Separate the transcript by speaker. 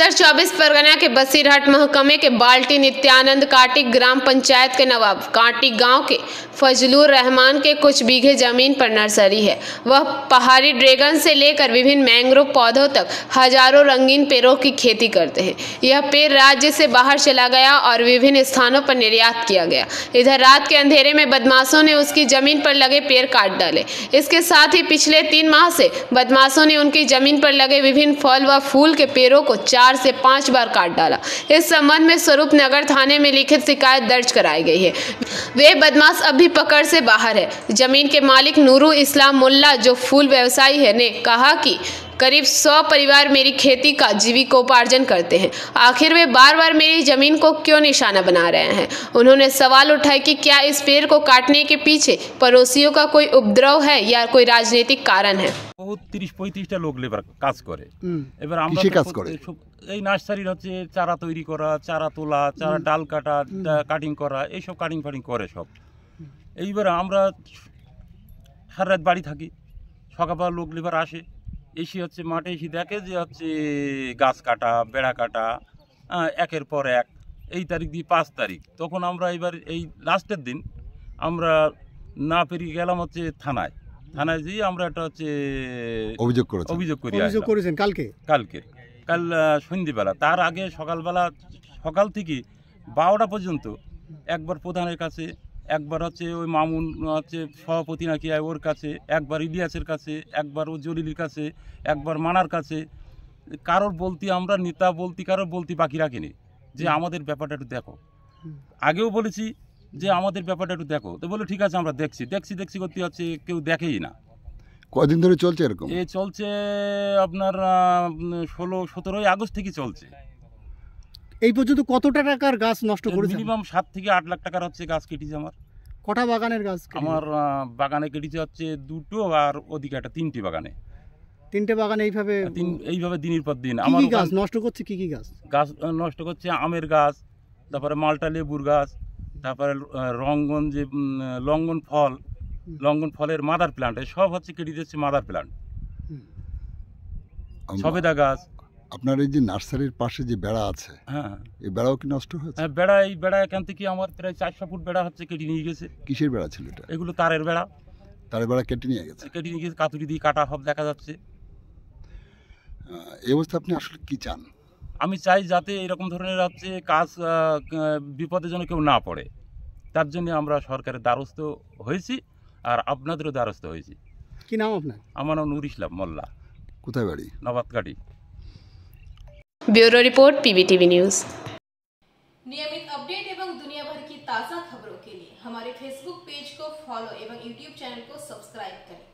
Speaker 1: उत्तर 24 परगना के बसीरहाट महकमे के बाल्टी नित्यानंद काटी ग्राम पंचायत के नवाब काटी गांव के फजलुर रहमान के कुछ बीघे जमीन पर नर्सरी है। वह पहाड़ी ड्रैगन से लेकर विभिन्न मैंग्रोव पौधों तक हजारों रंगीन पेड़ों की खेती करते हैं। यह पेड़ राज्य से बाहर चला गया और विभिन्न स्थानों पर निर्यात किया गया। इधर रात के अंधेरे में बदमाशों ने उसकी जमीन पर लगे पेड़ काट डाले। इसके साथ ही पिछले 3 माह से बदमाशों ने उनकी जमीन पर लगे विभिन्न फल व फूल के पेड़ों को 4 से 5 बार काट डाला। इस संबंध में स्वरूप नगर थाने में लिखित शिकायत दर्ज कराई गई है। वे बदमाश अब भी पकड़ से बाहर है। जमीन के मालिक नूरुल इस्लाम मुल्ला, जो फूल व्यवसायी है, ने कहा कि करीब 100 परिवार मेरी खेती का जीविकोपार्जन करते हैं। आखिर वे बार बार मेरी जमीन को क्यों निशाना बना रहे हैं। उन्होंने सवाल उठाया कि क्या इस पेड़ को काटने के पीछे पड़ोसियों का कोई उपद्रव है या कोई राजनीतिक कारण है।
Speaker 2: बहुत 30-35টা লোক লেবার কাজ করে। এবার আমরা
Speaker 3: কিসে কাজ করে?
Speaker 2: এই নার্সারির হচ্ছে চারা তৈরি করা, চারা তোলা, চারা ডাল কাটা, কাটিং করা, এইসব কাটিং ফাটিং করে সব। এইবার আমরা সারা রাত বাড়ি থাকি। সকালবেলা লোক লেবার আসে, এসে হচ্ছে মাঠে এসে দেখে যে হচ্ছে গাছ কাটা, বেড়া কাটা, একের পর এক। এই তারিখ দিয়ে 5 তারিখ, তখন আমরা এবার এই লাস্টের দিন আমরা না পেরিয়ে গেলাম হচ্ছে থানায়। থানায় যেয়ে আমরা একটা হচ্ছে অভিযোগ করেছেন কাল সন্ধ্যেবেলা। তার আগে সকাল থেকে 12টা পর্যন্ত একবার প্রধানের কাছে, একবার হচ্ছে ওই মামুন হচ্ছে সভাপতি নাকি ওর কাছে, একবার ইলিয়াসের কাছে, একবার ও জলিলের কাছে, একবার মানার কাছে। কারোর বলতে আমরা নেতা বলতে কারোর বলতে বাকি রাখিনি যে আমাদের ব্যাপারটা একটু দেখো। আগেও বলেছি যে আমাদের ব্যাপারটা একটু দেখো, তো বলে ঠিক আছে আমরা দেখছি করতে হচ্ছে কেউ দেখেই না।
Speaker 3: কয়দিন ধরে চলছে এরকম?
Speaker 2: এ চলছে আপনার 16-17 আগস্ট থেকে চলছে।
Speaker 4: এই পর্যন্ত কত টাকার গাছ নষ্ট করেছে?
Speaker 2: মিনিমাম 7 থেকে 8 লাখ টাকার হচ্ছে গাছ কেটেছে আমার।
Speaker 4: কটা বাগানের গাছ?
Speaker 2: আমার বাগানে কেটেছে হচ্ছে 2টো, আর ওদিকে একটা 3টে বাগানে।
Speaker 4: 3টে বাগানে এইভাবে
Speaker 2: দিনের পর দিন
Speaker 4: আমার গাছ নষ্ট করছে। কি গাছ
Speaker 2: নষ্ট করছে? আমের গাছ, তারপরে মালটা লেবুর গাছ, তারপরে লঙ্ঘন ফলের মাদার প্লান্ট, সব হচ্ছে কেটে দিচ্ছে মাদার প্লান্ট। সবেদা গাছ।
Speaker 3: আপনার এই যে নার্সারির পাশে যে বেড়া আছে, হ্যাঁ, এই বেড়াও কি নষ্ট হয়েছে?
Speaker 2: হ্যাঁ, এই বেড়া এখান থেকে আমার প্রায় 400 ফুট বেড়া হচ্ছে কেটে নিয়ে গেছে।
Speaker 3: কিসের বেড়া ছিল এটা?
Speaker 2: এগুলো তারের বেড়া।
Speaker 3: কেটে নিয়ে গেছে।
Speaker 2: কাতুরি দিয়ে কাটা সব দেখা যাচ্ছে।
Speaker 3: এই অবস্থা আপনি আসলে কি চান?
Speaker 2: আমি চাই যাতে এরকম ধরনের হচ্ছে কাজ বিপদে যেন কেউ না পড়ে, তার জন্য আমরা সরকারের দ্বারস্থ হয়েছি আর আপনাদেরও দ্বারস্থ হয়েছি।
Speaker 4: কি নাম আপনার?
Speaker 2: আমার নাম নুর ইসলাম মোল্লা।
Speaker 3: কোথায় বাড়ি?
Speaker 2: Nababkati.
Speaker 1: Bureau report PBTV news.
Speaker 5: नियमित अपडेट एवं दुनिया भर की ताज़ा खबरों के लिए हमारे फेसबुक पेज को फॉलो एवं यूट्यूब चैनल को सब्सक्राइब करें।